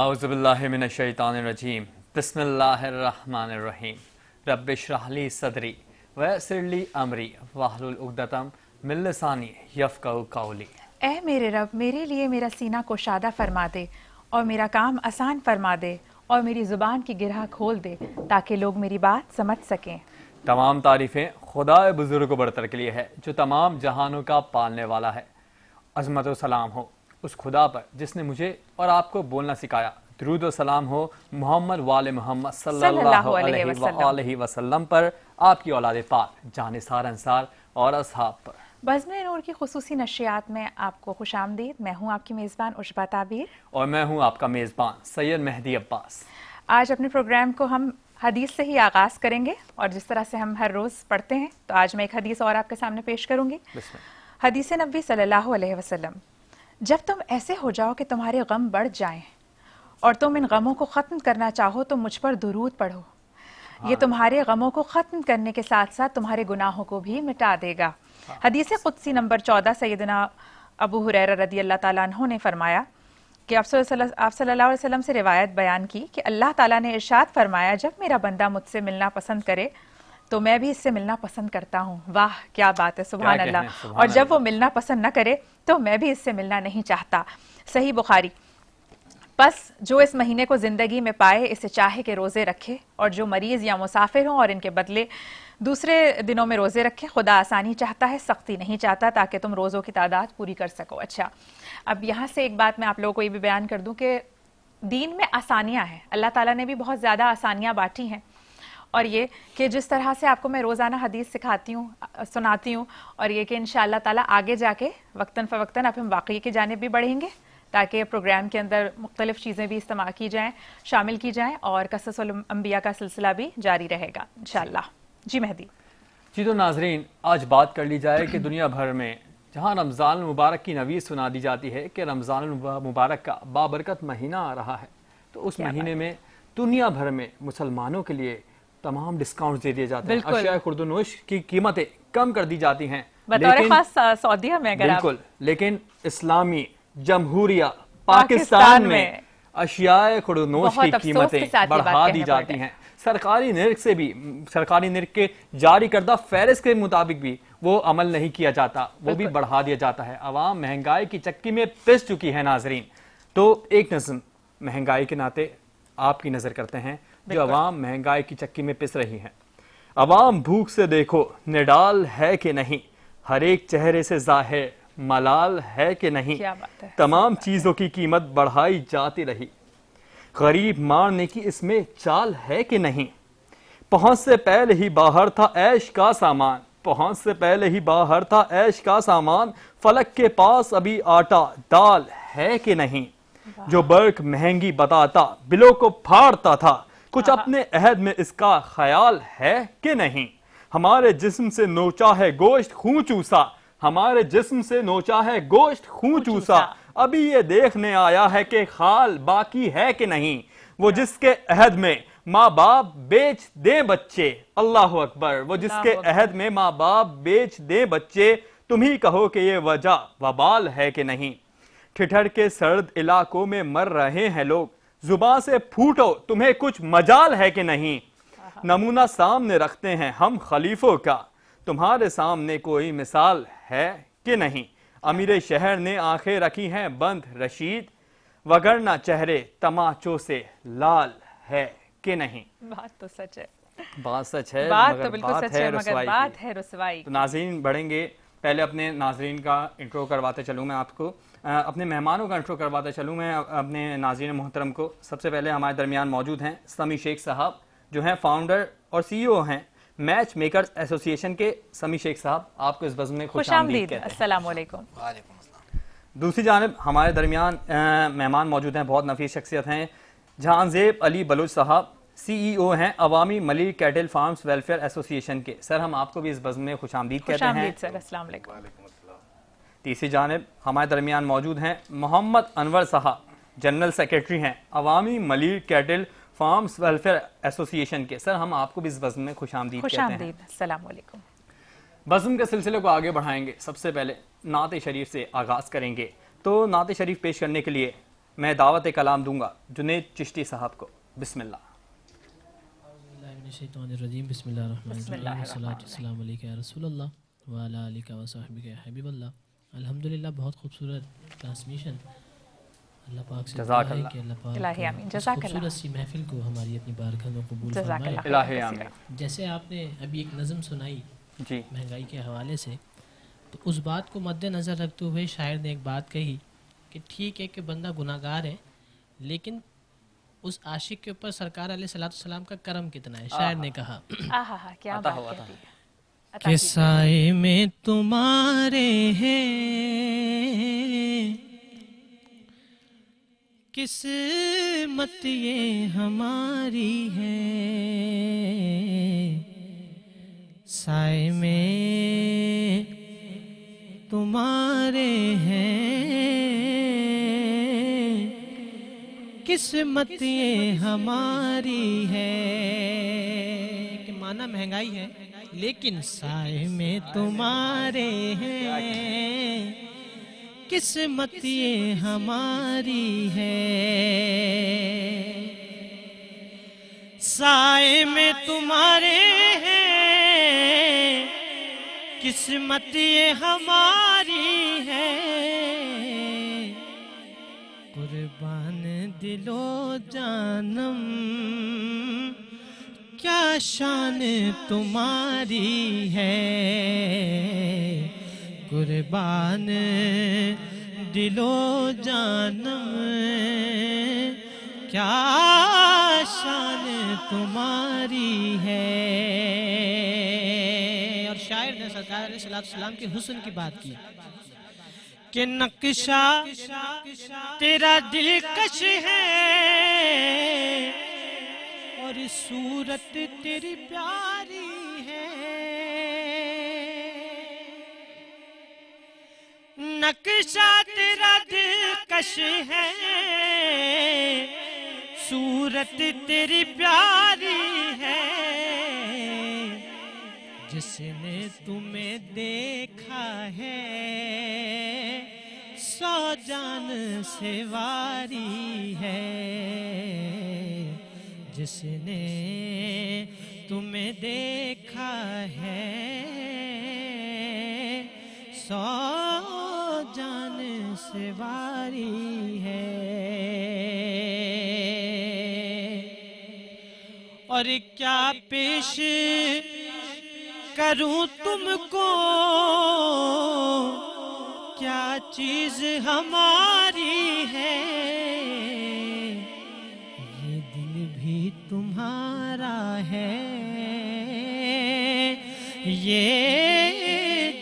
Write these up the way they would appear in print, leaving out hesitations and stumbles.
आउज़ुबिल्लाहि मिनश्शैतानिर्रजीम बिस्मिल्लाहिर्रहमानिर्रहीम रब्बिश्रह ली सदरी वयस्सिर ली अमरी वहलुल उक़दतम मिन लिसानी यफ़क़हू क़ौली। ऐ मेरे रब, मेरे लिए मेरा सीना कुशादा फरमा दे और मेरा काम आसान फरमा दे और मेरी ज़ुबान की गिरह खोल दे ताकि लोग मेरी बात समझ सकें। तमाम तारीफ़ें खुदा बुज़ुर्ग बरतर के लिए है जो तमाम जहानों का पालने वाला है। अज़मत व सलाम हो उस खुदा पर जिसने मुझे और आपको बोलना सिखाया। दुरूद व सलाम हो मोहम्मद वाले मोहम्मद सल्लल्लाहु अलैहि वसल्लम पर, आपकी औलाद पाक जानिसार अंसार और असहाब पर। बज़्म नूर की खुसूसी नशियात में आपको खुशामदीद। मैं हूँ आपकी मेज़बान उशबा ताबीर और मैं हूँ आपका मेज़बान सैयद मेहदी अब्बास। आज अपने प्रोग्राम को हम हदीस से ही आगाज़ करेंगे और जिस तरह से हम हर रोज़ पढ़ते हैं तो आज मैं एक हदीस और आपके सामने पेश करूँगी। हदीस नबी सल्लल्लाहु अलैहि वसल्लम, जब तुम ऐसे हो जाओ कि तुम्हारे गम बढ़ जाएं और तुम इन गमों को ख़त्म करना चाहो तो मुझ पर दुरूद पढ़ो। ये तुम्हारे गमों को ख़त्म करने के साथ साथ तुम्हारे गुनाहों को भी मिटा देगा। हदीस कुदसी नंबर 14, सैयदना अबू हुरैरा रदी अल्लाह ताला अन्हु ने फरमाया कि आप सल्लल्लाहु अलैहि वसल्लम से रिवायत बयान की कि अल्लाह ताला ने इरशाद फरमाया, जब मेरा बंदा मुझसे मिलना पसंद करे तो मैं भी इससे मिलना पसंद करता हूँ। वाह क्या बात है, सुभान अल्लाह। और जब वो मिलना पसंद न करे तो मैं भी इससे मिलना नहीं चाहता। सही बुखारी। बस जो इस महीने को ज़िंदगी में पाए इसे चाहे कि रोज़े रखे और जो मरीज़ या मुसाफिर हों और इनके बदले दूसरे दिनों में रोज़े रखे। खुदा आसानी चाहता है, सख्ती नहीं चाहता, ताकि तुम रोज़ों की तादाद पूरी कर सको। अच्छा, अब यहाँ से एक बात मैं आप लोगों को ये भी बयान कर दूँ कि दीन में आसानियाँ हैं। अल्लाह ताला ने भी बहुत ज़्यादा आसानियाँ बांटी हैं और ये कि जिस तरह से आपको मैं रोज़ाना हदीस सिखाती हूँ, सुनाती हूँ, और ये कि इंशाअल्लाह ताला आगे जाके वक्तन फ़वक्तन अब हम वाक़ई की जानिब भी बढ़ेंगे ताकि प्रोग्राम के अंदर मुख्तलिफ़ चीज़ें भी इस्तेमाल की जाएँ, शामिल की जाएँ और क़ससुल अंबिया का सिलसिला भी जारी रहेगा इंशाअल्लाह। जी मेहदी जी। तो नाजरीन, आज बात कर ली जाए कि दुनिया भर में जहाँ रमज़ान मुबारक की नवीद सुना दी जाती है कि रमज़ान मुबारक का बाबरकत महीना आ रहा है, तो उस महीने में दुनिया भर में मुसलमानों के लिए तमाम डिस्काउंट दे दिए जाते हैं। अशिया खुर्दनोश की कीमतें कम कर दी जाती हैं, बतौर खास सऊदीया में। अगर बिल्कुल, लेकिन इस्लामी जमहूरिया पाकिस्तान में अशिया खुर्दनोश की कीमतें बढ़ा दी जाती हैं। सरकारी निर्ख से भी, सरकारी निर्ख के जारी करदा फहरिस्त के मुताबिक भी वो अमल नहीं किया जाता, वो भी बढ़ा दिया जाता है। अवाम महंगाई की चक्की में पिस चुकी है नाजरीन। तो एक नज़र महंगाई के नाते आपकी नजर करते हैं जो अवाम महंगाई की चक्की में पिस रही है। अवाम भूख से देखो निडाल है कि नहीं, हर एक चेहरे से जाहिर मलाल है कि नहीं, तमाम चीजों की कीमत बढ़ाई जाती रही, गरीब मारने की इसमें चाल है कि नहीं। पहुंच से पहले ही बाहर था ऐश का सामान, पहुंच से पहले ही बाहर था ऐश का सामान, फलक के पास अभी आटा दाल है कि नहीं। जो बर्क महंगी बताता बिलों को फाड़ता था, कुछ अपने अहद में इसका ख्याल है कि नहीं। हमारे जिस्म से नोचा है गोश्त खून चूसा, हमारे जिस्म से नोचा है गोश्त खून चूसा, अभी ये देखने आया है कि खाल बाकी है कि नहीं। वो जिसके अहद में माँ बाप बेच दे बच्चे, अल्लाह अकबर, वो जिसके अहद में माँ बाप बेच दे बच्चे, तुम ही कहो कि ये वजह वबाल है कि नहीं। ठिठर के सर्द इलाकों में मर रहे हैं लोग, जुबान से फूटो तुम्हें कुछ मजाल है कि नहीं। नमूना सामने रखते हैं हम खलीफों का, तुम्हारे सामने कोई मिसाल है कि नहीं। अमीर शहर ने आंखें रखी हैं बंद रशीद, वगरना चेहरे तमाचों से लाल है कि नहीं। बात तो सच है, बात सच है, बात तो बिल्कुल सच है, मगर बात है रुसवाई। तो नाज़रीन बढ़ेंगे, पहले अपने नाज़रीन का इंट्रो करवाते चलूँ मैं आपको, अपने मेहमानों का इंट्रो करवाते चलूँ मैं अपने नाज़रीन मोहतरम को। सबसे पहले हमारे दरमियान मौजूद हैं समी शेख साहब, जो हैं फाउंडर और CEO हैं मैच मेकर्स एसोसिएशन के। समी शेख साहब, आपको इस बज़्म में खुशामदीद। अस्सलाम वालेकुम। दूसरी जानिब हमारे दरमियान मेहमान मौजूद हैं, बहुत नफीस शख्सियत हैं, जहांजेब अली बलूच साहब, CEO हैं Awami Malik cattle farms welfare association के। सर, हम आपको भी इस बज़्म में खुशामदीद कहते हैं। सर, अस्सलाम वालेकुम। तीसरी जानिब हमारे दरमियान मौजूद हैं मोहम्मद अनवर साहब, जनरल सेक्रेटरी हैं Awami Malik cattle farms welfare association के। सर, हम आपको भी इस बज़्म में खुशामदीद कहते हैं। अस्सलाम वालेकुम। बज़्म के सिलसिले को आगे बढ़ाएंगे। सबसे पहले नात शरीफ से आगाज़ करेंगे, तो नात शरीफ पेश करने के लिए मैं दावत कलाम दूंगा जुनैद चिश्ती साहब को। बिस्मिल्लाह। अल्हम्दुलिल्लाह, बहुत खूबसूरत ट्रांसमिशन। अल्लाह पाक से जज़ाक दुआ है अल्लाह। कि अल्लाह पाक इलाही आमीन, इस जज़ाक अल्लाह। खूबसूरत सी महफिल को हमारी अपनी बारगाह में कबूल जज़ाक फरमाए। अल्लाह। इलाही आमीन। जैसे आपने अभी एक नज़म सुनाई जी महंगाई के हवाले से, तो उस बात को मद्देनज़र रखते हुए शायर ने एक बात कही कि ठीक है कि बंदा गुनाहगार है, लेकिन उस आशिक के ऊपर सरकार अलैहिस्सलाम का करम कितना है। शायर ने कहा आहा, क्या अता बात हुआ कह था। दी है। अता कि कीजिए। साए में तुम्हारे हैं किस्मत ये हमारी है, साए में तुम्हारे हैं किस्मत ये हमारी है। कि माना महंगाई है, लेकिन साए में तुम्हारे हैं किस्मत ये हमारी है, साए में तुम्हारे हैं किस्मत ये हमारी है, कुर्बान दिलो जानम क्या शान तुम्हारी है, कुर्बान दिलो जानम क्या शान तुम्हारी है। और शायर ने सरकार अलैहिस्सलाम के हुस्न की बात की कि नक्शा तेरा दिलकश है और सूरत तेरी प्यारी है, नक्शा तेरा दिलकश है सूरत तेरी प्यारी है, जिसने तुम्हें देखा है सौ जान से वारी है, जिसने तुम्हें देखा है सौ जान से वारी है। और क्या पेश करूं तुमको क्या चीज हमारी है, ये दिल भी तुम्हारा है ये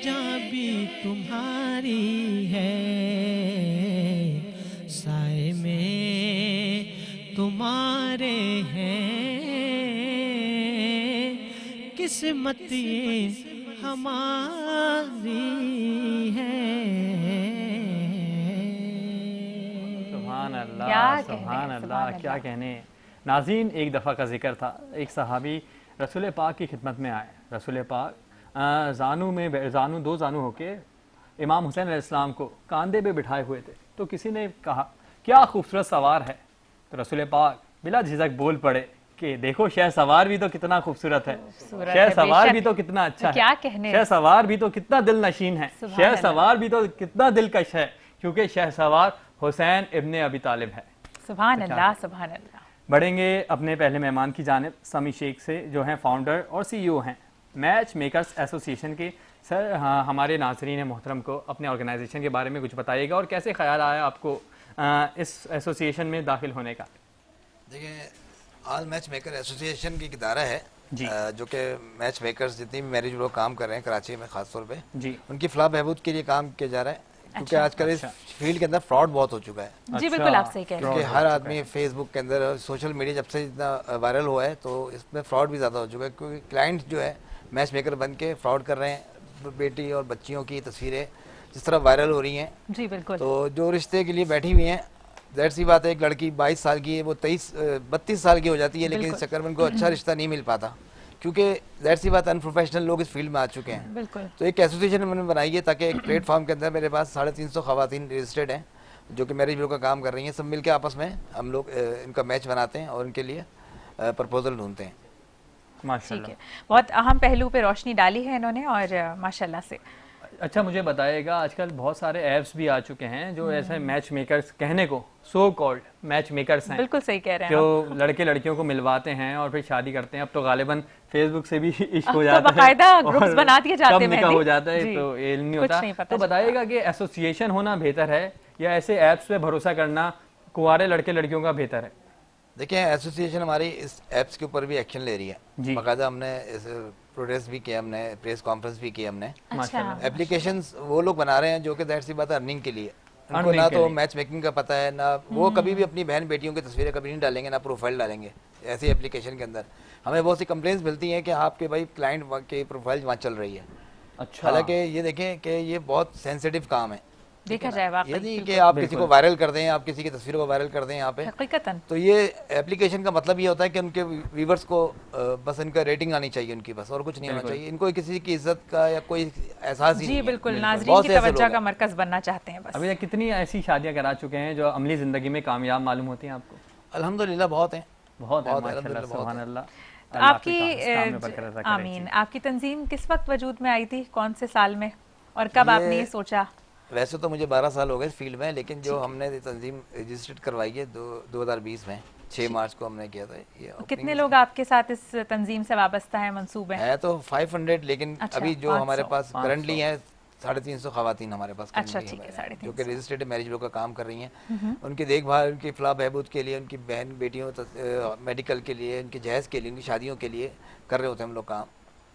जान भी तुम्हारी है, साए में तुम्हारे हैं किस्मत ये हमारी है। सुभान अल्लाह, क्या सुभान कहने, अल्लाह, सुभान क्या अल्लाह। कहने। नाज़रीन, एक दफ़ा का जिक्र था, एक सहाबी रसूल पाक की खिदमत में आए। रसूल पाक जानू दो जानू होके इमाम हुसैन अलैहिस्सलाम को कांधे पे बिठाए हुए थे। तो किसी ने कहा क्या खूबसूरत सवार है, तो रसूल पाक बिला झिझक बोल पड़े कि देखो शह सवार भी तो कितना खूबसूरत है, शह सवार भी तो कितना अच्छा क्या है, कहने। शह सवार भी तो कितना दिल नशीन है, शह सवार भी तो कितना दिलकश है, क्योंकि शह सवार हुसैन इब्ने अबी तालिब है। सुभान अल्लाह, सुभान अल्लाह। बढ़ेंगे अपने पहले मेहमान की जानिब, समी शेख से, जो हैं फाउंडर और सीईओ हैं मैच मेकर्स एसोसिएशन के। सर, हाँ, हमारे नाज़रीन मोहतरम को अपने ऑर्गेनाइजेशन के बारे में कुछ बताइएगा और कैसे ख्याल आया आपको इस एसोसिएशन में दाखिल होने का। देखिए, ऑल मैच मेकर एसोसिएशन की एक इदारा है जी। जो कि मैच मेकर्स जितनी भी मैरिज लोग काम कर रहे हैं कराची में खास तौर पे, जी, उनकी फलाह बहबूद के लिए काम किया जा रहा है, क्योंकि अच्छा। आजकल इस फील्ड के अंदर फ्रॉड बहुत हो चुका है। जी बिल्कुल, आप सही कह रहे हैं। क्योंकि हर आदमी फेसबुक के अंदर और सोशल मीडिया जब से इतना वायरल हुआ है तो इसमें फ्रॉड भी ज़्यादा हो चुका है, क्योंकि क्लाइंट जो है मैच मेकर बन के फ्रॉड कर रहे हैं। बेटी और बच्चियों की तस्वीरें जिस तरह वायरल हो रही हैं, जी बिल्कुल। तो जो रिश्ते के लिए बैठी हुई हैं, ज़ाहिर सी बात है एक लड़की 22 साल की है, वो 32 साल की हो जाती है, लेकिन इस चक्कर में उनको अच्छा रिश्ता नहीं मिल पाता, क्योंकि ज़ाहिर सी बात अनप्रोफेशनल लोग इस फील्ड में आ चुके हैं। बिल्कुल। तो एक एसोसिएशन मैंने बनाई है ताकि एक प्लेटफॉर्म के अंदर मेरे पास 350 खवातीन रजिस्टर्ड हैं, जो कि मैरिज ब्यूरो का काम कर रही हैं, सब मिलकर आपस में हम लोग इनका मैच बनाते हैं और इनके लिए प्रपोजल ढूंढते हैं। ठीक माशाल्लाह। है, बहुत अहम पहलू पे रोशनी डाली है इन्होंने, और माशाल्लाह से। अच्छा, मुझे बताइएगा, आजकल बहुत सारे ऐप्स भी आ चुके हैं जो ऐसे मैच मेकर्स, कहने को सो कॉल्ड मैच मेकर्स हैं, बिल्कुल सही कह रहे हैं जो आप। लड़के लड़कियों को मिलवाते हैं और फिर शादी करते हैं। अब तो गालिबन फेसबुक से भी इश्क अब हो तो जाता है बाकायदा ग्रुप्स और बना दिए जाते कब हैं निकाह मेहंदी। हो जाता है जी, तो ये नहीं कुछ होता। नहीं पता तो चलता। बताइएगा कि एसोसिएशन होना बेहतर है या ऐसे ऐप्स पे भरोसा करना कुंवारे लड़के लड़कियों का बेहतर है? देखिए, एसोसिएशन हमारी इस ऐप्स के ऊपर भी एक्शन ले रही है। जी। बाकायदा हमने इस प्रोटेस्ट भी किया, हमने प्रेस कॉन्फ्रेंस भी की हमने। अच्छा, एप्लीकेशंस वो लोग बना रहे हैं जो कि ज़ाहिर सी बात है अर्निंग के लिए, उनको Earning ना के तो लिए। मैच मेकिंग का पता है, ना वो कभी भी अपनी बहन बेटियों की तस्वीरें कभी नहीं डालेंगे, ना प्रोफाइल डालेंगे ऐसी एप्लीकेशन के अंदर। हमें बहुत सी कंप्लेंट्स मिलती हैं कि आपके भाई क्लाइंट की प्रोफाइल वहाँ चल रही है। अच्छा, हालांकि ये देखें कि ये बहुत सेंसिटिव काम है। देखा जाए ये वाकई नहीं कि बिल्कुल। आप किसी को वायरल कर दें, आप किसी की तस्वीर को वायरल कर दें यहाँ पे। हकीकतन तो ये एप्लीकेशन का मतलब ये होता है कि उनके व्यूवर्स को बस इनका रेटिंग आनी चाहिए उनकी, बस और कुछ नहीं होना बिल्कुल। चाहिए। इनको किसी की इज्जत का या कोई एहसास ही जी नहीं है। बिल्कुल, नाजरीन बहुत की से ऐसे तवज्जो लोग का हैं। मरकज बनना चाहते हैं बस। अभी तक कितनी ऐसी शादियां करा चुके हैं जो अमली जिंदगी में कामयाब मालूम होती हैं आपको? अल्हम्दुलिल्लाह बहुत हैं। बहुत है, बहुत है, माशाल्लाह, अल्हम्दुलिल्लाह बहुत सुभान है। अल्लाह। तो अल्लाह आपकी इस काम में बरकत रखे। आमीन, आपकी तंजीम किस वक्त वजूद में आई थी, कौन से साल में, और कब आपने ये सोचा? वैसे तो मुझे 12 साल हो गए इस फील्ड में, लेकिन जो हमने ये तंजीम रजिस्टर्ड करवाई है 2020 में 6 मार्च को हमने किया था ये opening। कितने लोग आपके साथ इस तंजीम से वाबस्ता है, मंसूब हैं? है तो 500, लेकिन अच्छा, अभी जो 500, हमारे पास 500। करंटली है 350 खवातीन हमारे पास अच्छा, currently ठीक है, हैं, 350। जो कि रजिस्ट्रेटेड मैरिज ब्यूरो का काम कर रही हैं। उनकी देखभाल, उनकी फलाह बहबूद के लिए, उनकी बहन बेटियों मेडिकल के लिए, उनकी जहेज़ के लिए, उनकी शादियों के लिए कर रहे होते हैं हम लोग काम।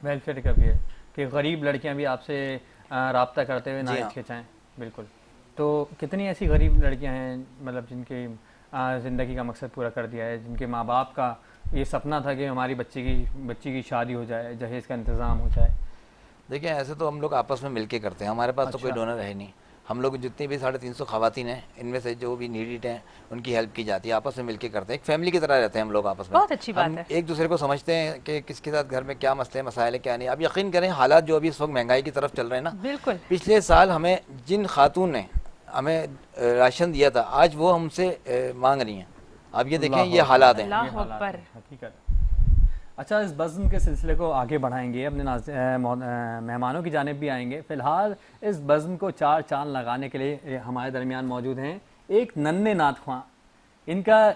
वेलफेयर का भी है कि गरीब लड़कियां भी आपसे राब्ता करते हुए ना जी हाँ। हिचकिचाएं। बिल्कुल। तो कितनी ऐसी गरीब लड़कियां हैं, मतलब जिनकी ज़िंदगी का मकसद पूरा कर दिया है, जिनके माँ बाप का ये सपना था कि हमारी बच्ची की शादी हो जाए, जहेज़ का इंतज़ाम हो जाए? देखिए, ऐसे तो हम लोग आपस में मिलके करते हैं, हमारे पास तो कोई अच्छा। डोनर है नहीं। हम लोग जितनी भी 350 खवातीन हैं, इनमें से जो भी नीडिड हैं उनकी हेल्प की जाती है, आपस में मिलके करते हैं। एक फैमिली की तरह रहते हैं हम लोग आपस में। बहुत अच्छी बात हम है। एक दूसरे को समझते हैं कि किसके साथ घर में क्या मसले मसाइल है, क्या नहीं। अब यकीन करें, हालात जो अभी इस वक्त महंगाई की तरफ चल रहे हैं ना, बिल्कुल। पिछले साल हमें जिन खातून ने हमें राशन दिया था, आज वो हमसे मांग रही हैं। अब ये देखें, ये हालात हैं। अल्लाह ये हालात अकबर। हैं, हकीकत। अच्छा, इस बज़्म के सिलसिले को आगे बढ़ाएंगे, अपने मेहमानों की जानिब भी आएंगे। फ़िलहाल इस बज़्म को 4 चांद लगाने के लिए हमारे दरमियान मौजूद हैं एक नन्हे नात ख्वां। इनका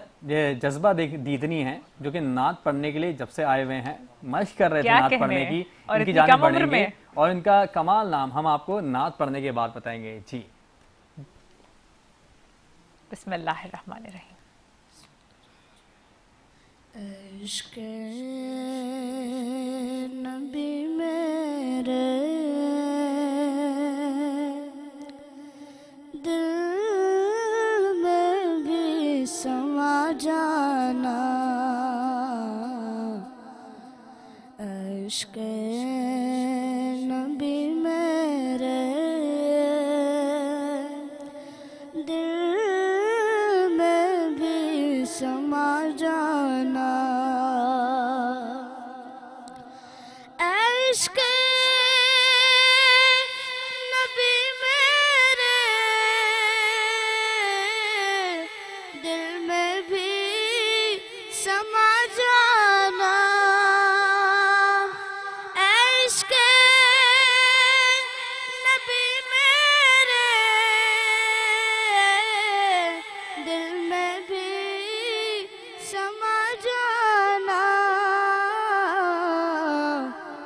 जज्बा दीदनी है, जो कि नात पढ़ने के लिए जब से आए हुए हैं, मशक कर रहे थे क्या नात कहने, पढ़ने की। और इनकी इतनी जानिब कम उम्र बढ़ेंगे में। और इनका कमाल नाम हम आपको नात पढ़ने के बाद बताएंगे। जी, बिस्मिल्लाहिर्रहमानिर्रहीम। इश्क़ नबी मेरे दिल में भी समा जाना, इश्क़ नबी मेरे दिल में भी समा जाना, इश्क़ नबी मेरे दिल में भी समा जाना, इश्क़ नबी मेरे दिल में भी समा जाना,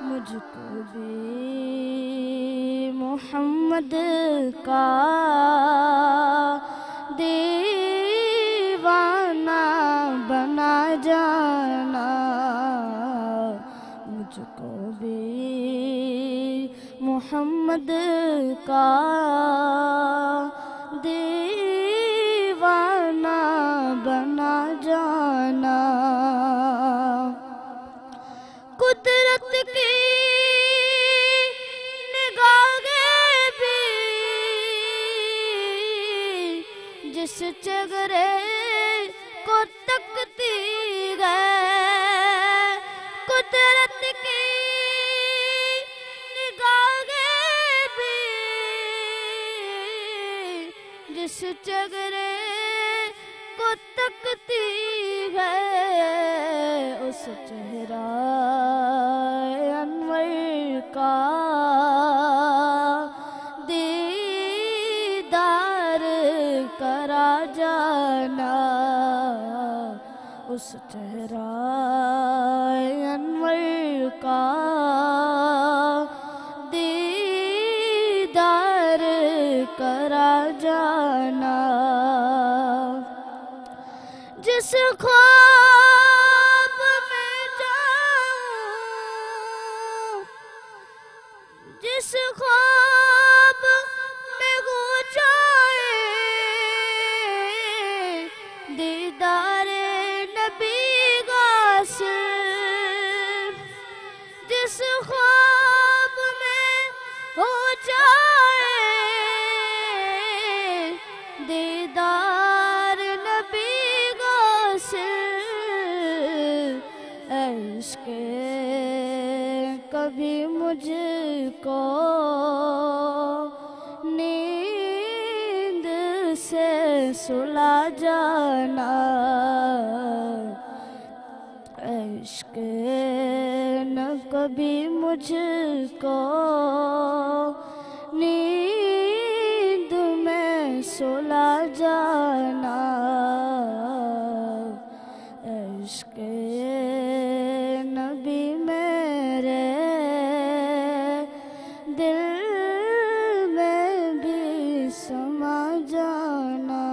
मुझको भी मोहम्मद का दीवाना बना जाना, मुझको भी मोहम्मद का दीवाना बना जाना, कुदरत की निगाहें भी जिस चेहरे को तकती है, कुदरत की निगाहें भी जिस जिस चेहरे को तकती है उस चेहरा अनवर का दीदार करा जाना, उस चेहरा अनवर का दीदार करा जाना। जिस ख्वाब में जाऊं, जिस ख्वाब में हो जाए दीदारे नबी गासिर, जिस ख्वाब में हो जाए दीदार नबी इश्क़ कभी मुझको नींद से सुला जाना, इश्क़ न कभी मुझको नींद में सुला जाना, इश्क़ नबी मेरे दिल में भी समा जाना।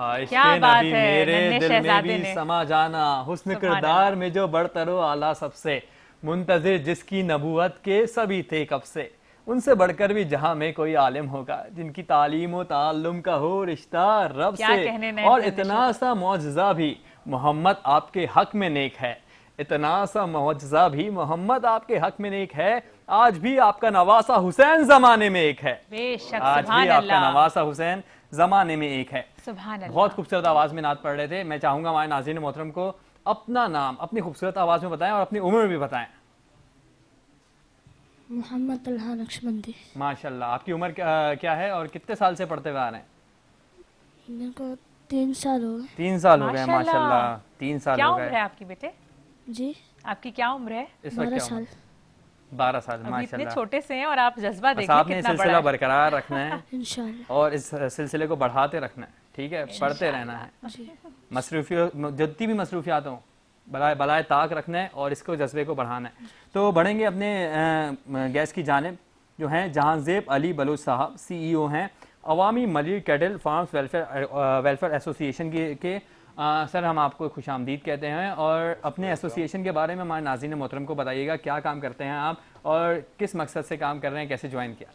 क्या इश्क़ बात नबी है, मेरे नन्हे दिल में शहज़ादे भी ने। समा जाना, हुस्न किरदार में जो बढ़तरो आला सबसे, मुंतज़िर जिसकी नबूवत के सभी थे कब से, उनसे बढ़कर भी जहां में कोई आलिम होगा जिनकी तालीम व ताल्लुम का हो रिश्ता रब क्या से, कहने नए और नए इतना सा मौजज़ा भी मोहम्मद आपके हक में नेक है, इतना सा मौजज़ा भी मोहम्मद आपके हक में नेक है, आज भी आपका नवासा हुसैन जमाने में एक है, बेशक, आज सुभान भी आपका अल्लाह। नवासा हुसैन जमाने में एक है। सुभान अल्लाह। बहुत खूबसूरत आवाज में नात पढ़ रहे थे। मैं चाहूंगा हमारे नाज़रीन मोहतरम को अपना नाम अपनी खूबसूरत आवाज में बताएं और अपनी उम्र भी बताएं। मोहम्मद तलहा नक्शबंदी। माशाल्लाह, आपकी उम्र क्या है और कितने साल से पढ़ते हुए आ रहे हैं? मेरे को 3 साल हो गए। 3 साल हो गए। माशाल्लाह। माशाल्लाह, 3 साल क्या हो उम्र है गए। आपकी बेटे? जी आपकी क्या उम्र है? इस वक्त 12 क्या साल। उम्र? 12 साल। अभी इतने माशाल्लाह, छोटे से हैं और आप जज्बा बस देखिए आपने कितना बड़ा सिलसिला है। बरकरार रखना है इंशाल्लाह। और इस सिलसिले को बढ़ाते रखना है, ठीक है? पढ़ते रहना है। जी मसरूफियत जितनी भी मसरूफियात हों बलाए ताक रखना है और इसको जज्बे को बढ़ाना है। तो बढ़ेंगे अपने गैस की जानिब, जो हैं जहांजेब अली बलोच साहब, CEO हैं Awami Malir cattle farms welfare association के सर हम आपको खुशामदीद कहते हैं और अपने एसोसिएशन के बारे में हमारे नाज़रीन मोहतरम को बताइएगा, क्या काम करते हैं आप और किस मकसद से काम कर रहे हैं, कैसे ज्वाइन किया?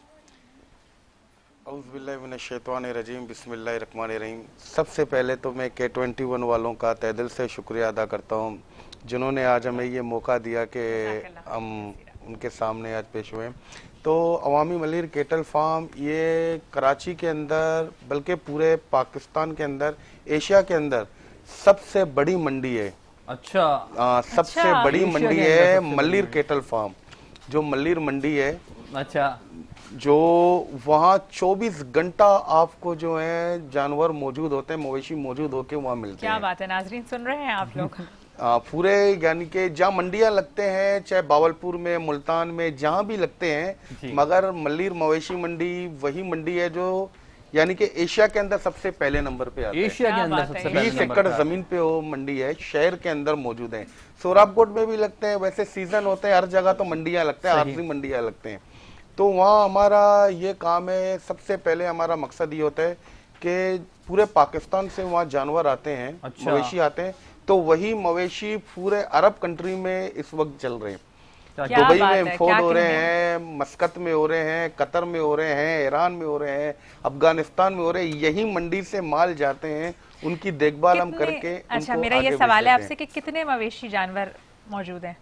औज़ुबिल्लाहिमिनश्शैतानिर्रजीम, बिस्मिल्लाहिर्रहमानिर्रहीम। सबसे पहले तो मैं K21 वालों का तहे दिल से शुक्रिया अदा करता हूँ जिन्होंने आज हमें ये मौका दिया कि हम उनके सामने आज पेश हुए। तो अवामी मलिर केटल फार्म ये कराची के अंदर बल्कि पूरे पाकिस्तान के अंदर, एशिया के अंदर सबसे बड़ी मंडी है। अच्छा, सबसे अच्छा। बड़ी एशिया मंडी के अंदर है सबसे बड़ी मलिर मंडी। केटल फार्म, जो मलिर मंडी है, अच्छा, जो वहाँ 24 घंटा आपको जो है जानवर मौजूद होते हैं, मवेशी मौजूद होके वहाँ मिलते क्या हैं। बात है, नाजरीन सुन रहे हैं आप लोग। पूरे यानी कि जहाँ मंडियाँ लगते हैं, चाहे बावलपुर में, मुल्तान में, जहाँ भी लगते जी। हैं, मगर मलिर मवेशी मंडी वही मंडी है जो यानी कि एशिया के अंदर सबसे पहले नंबर पे आता है। एशिया के क्या अंदर बात सबसे है। पहले 20 नंबर एकड़ पर। जमीन पे वो मंडी है, शहर के अंदर मौजूद है। सोराबकोट में भी लगते हैं, वैसे सीजन होते हैं, हर जगह तो मंडियाँ लगते हैं, सही। आखिरी मंडियाँ लगते हैं। तो वहाँ हमारा ये काम है, सबसे पहले हमारा मकसद ये होता है कि पूरे पाकिस्तान से वहाँ जानवर आते हैं, अच्छा। मवेशी आते हैं, तो वही मवेशी पूरे अरब कंट्री में इस वक्त चल रहे हैं। क्या दुबई बात में है, इंपोर्ट क्या हो रहे कहने हैं, मस्कत में हो रहे हैं, कतर में हो रहे हैं, ईरान में हो रहे हैं, अफगानिस्तान में हो रहे हैं। यही मंडी से माल जाते हैं, उनकी देखभाल हम कितने- करके अच्छा, उनको मेरा आगे ये भेज सवाल है देते आपसे कि कितने मवेशी जानवर मौजूद हैं?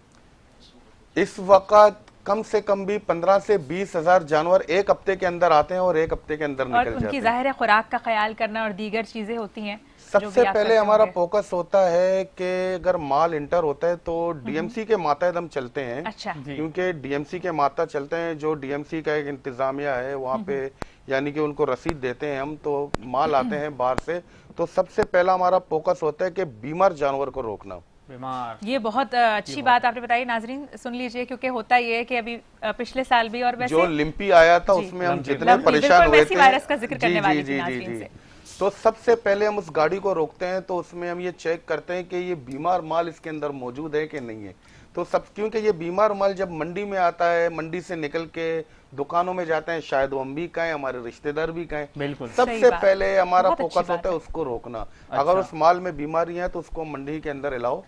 हैं। इस वक्त कम से कम भी 15 से 20 हजार जानवर एक हफ्ते के अंदर आते हैं और एक हफ्ते के अंदर और निकल जाते उनकी हैं। जाहिर है खुराक का ख्याल करना और दीगर चीजें होती हैं जो भी सबसे आप पहले करते हमारा होंगे। फोकस होता है कि अगर माल इंटर होता है तो डीएमसी के मातहत हम चलते हैं। अच्छा। जी। क्योंकि डीएमसी के माता चलते हैं, जो डीएमसी का एक इंतजामिया है वहाँ पे, यानी कि उनको रसीद देते हैं हम, तो माल आते हैं बाहर से, तो सबसे पहला हमारा फोकस होता है कि बीमार जानवर को रोकना। बीमार, ये बहुत अच्छी बात आपने बताई। नाजरीन सुन लीजिए, क्योंकि होता ये है कि अभी पिछले साल भी और वैसे जो लिम्पी आया था जी। उसमें हम लंपी, जितने लंपी, परेशान बिल्कुल हुए वैसी थे, वायरस का जिक्र करने जी वाली जी थी जी नाज़रीन जी से। तो सबसे पहले हम उस गाड़ी को रोकते हैं, तो उसमें हम ये चेक करते हैं कि ये बीमार माल इसके अंदर मौजूद है कि नहीं है। तो सब, क्योंकि ये बीमार माल जब मंडी में आता है, मंडी से निकल के दुकानों में जाते हैं, शायद वो हम भी कहें, हमारे रिश्तेदार भी कहें, बिल्कुल। सही सबसे बात। पहले हमारा बहुत अच्छी फोकस बात होता है है। उसको रोकना। अच्छा। अगर उस माल में बीमारी है तो उसको मंडी के अंदर अलाउ